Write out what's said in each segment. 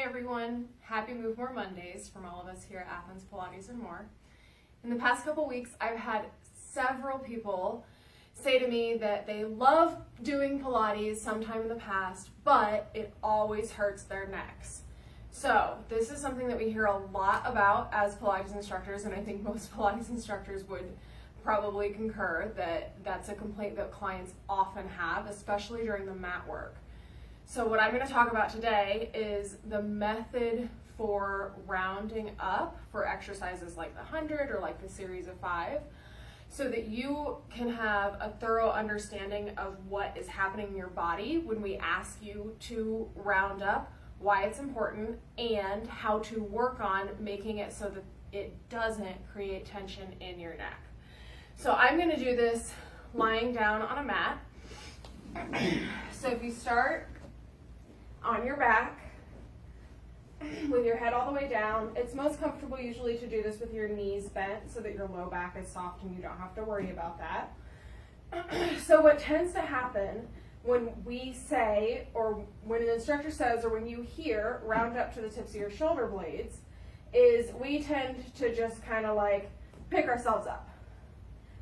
Hi everyone, happy Move More Mondays from all of us here at Athens Pilates and More. In the past couple weeks, I've had several people say to me that they love doing Pilates sometime in the past, but it always hurts their necks. So this is something that we hear a lot about as Pilates instructors, and I think most Pilates instructors would probably concur that that's a complaint that clients often have, especially during the mat work. So what I'm going to talk about today is the method for rounding up for exercises like the 100 or like the series of 5, so that you can have a thorough understanding of what is happening in your body when we ask you to round up, why it's important, and how to work on making it so that it doesn't create tension in your neck. So I'm going to do this lying down on a mat. So if you start on your back with your head all the way down, it's most comfortable usually to do this with your knees bent so that your low back is soft and you don't have to worry about that. So what tends to happen when we say, or when an instructor says, or when you hear round up to the tips of your shoulder blades, is we tend to just kind of like pick ourselves up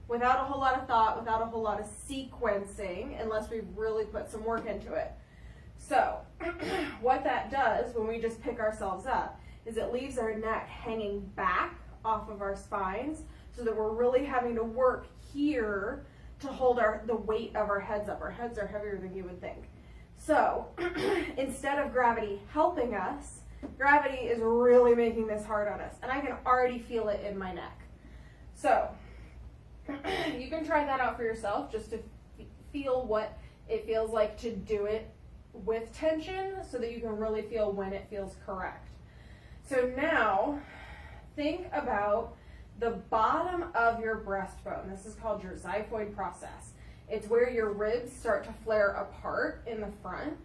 without a whole lot of thought, without a whole lot of sequencing, unless we really put some work into it. So what that does when we just pick ourselves up is it leaves our neck hanging back off of our spines, so that we're really having to work here to hold the weight of our heads up. Our heads are heavier than you would think. So instead of gravity helping us, gravity is really making this hard on us, and I can already feel it in my neck. So you can try that out for yourself just to feel what it feels like to do it with tension, so that you can really feel when it feels correct. So now think about the bottom of your breastbone. This is called your xiphoid process. It's where your ribs start to flare apart in the front,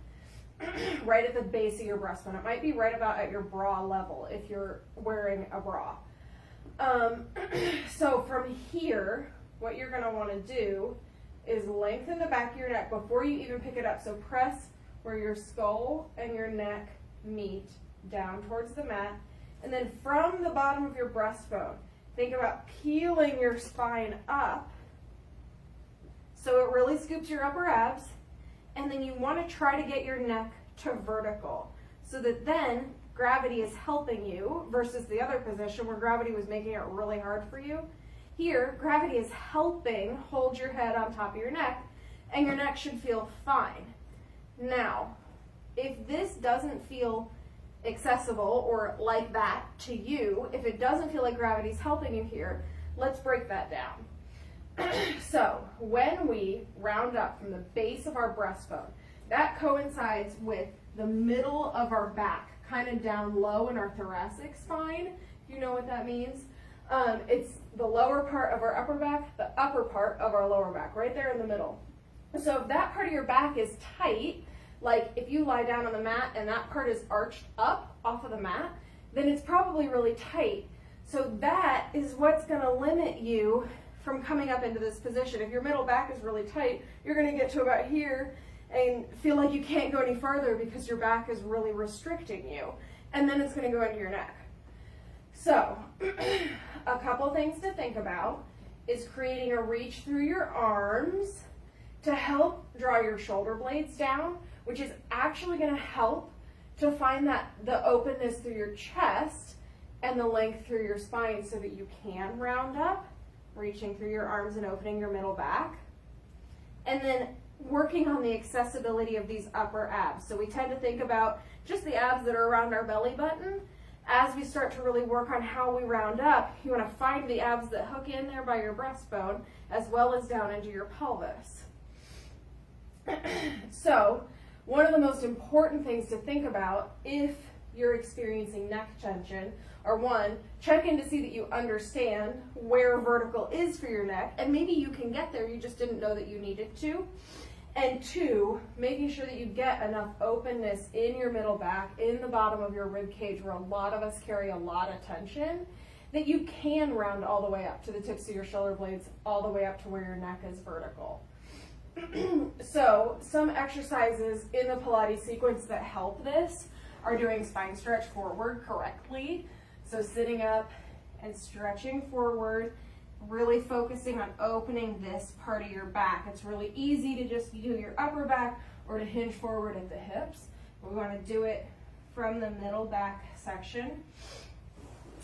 right at the base of your breastbone. It might be right about at your bra level if you're wearing a bra. So from here, what you're going to want to do is lengthen the back of your neck before you even pick it up. So press where your skull and your neck meet down towards the mat. And then from the bottom of your breastbone, think about peeling your spine up so it really scoops your upper abs. And then you want to try to get your neck to vertical, so that then gravity is helping you versus the other position where gravity was making it really hard for you. Here, gravity is helping hold your head on top of your neck, and your neck should feel fine. Now, if this doesn't feel accessible or like that to you, if it doesn't feel like gravity's helping you here, let's break that down. So when we round up from the base of our breastbone, that coincides with the middle of our back, kind of down low in our thoracic spine. You know what that means? It's the lower part of our upper back, the upper part of our lower back, right there in the middle. So if that part of your back is tight, like if you lie down on the mat and that part is arched up off of the mat, then it's probably really tight. So that is what's going to limit you from coming up into this position. If your middle back is really tight, you're going to get to about here and feel like you can't go any farther because your back is really restricting you. And then it's going to go into your neck. So a couple things to think about is creating a reach through your arms to help draw your shoulder blades down, which is actually going to help to find the openness through your chest and the length through your spine, so that you can round up, reaching through your arms and opening your middle back. And then working on the accessibility of these upper abs. So we tend to think about just the abs that are around our belly button. As we start to really work on how we round up, you want to find the abs that hook in there by your breastbone, as well as down into your pelvis. So one of the most important things to think about if you're experiencing neck tension are, one, check in to see that you understand where vertical is for your neck, and maybe you can get there, you just didn't know that you needed to. And two, making sure that you get enough openness in your middle back, in the bottom of your rib cage, where a lot of us carry a lot of tension, that you can round all the way up to the tips of your shoulder blades, all the way up to where your neck is vertical. So some exercises in the Pilates sequence that help this are doing spine stretch forward correctly. So sitting up and stretching forward, really focusing on opening this part of your back. It's really easy to just do your upper back or to hinge forward at the hips. We want to do it from the middle back section.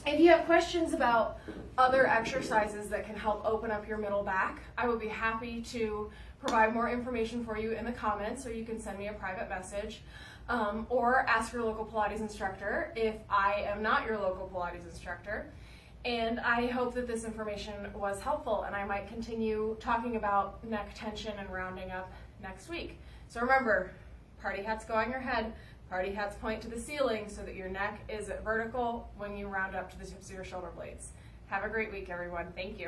If you have questions about other exercises that can help open up your middle back, I would be happy to provide more information for you in the comments, or you can send me a private message, or ask your local Pilates instructor if I am not your local Pilates instructor. And I hope that this information was helpful, and I might continue talking about neck tension and rounding up next week. So remember, party hats go on your head, party hats point to the ceiling so that your neck is vertical when you round up to the tips of your shoulder blades. Have a great week, everyone. Thank you.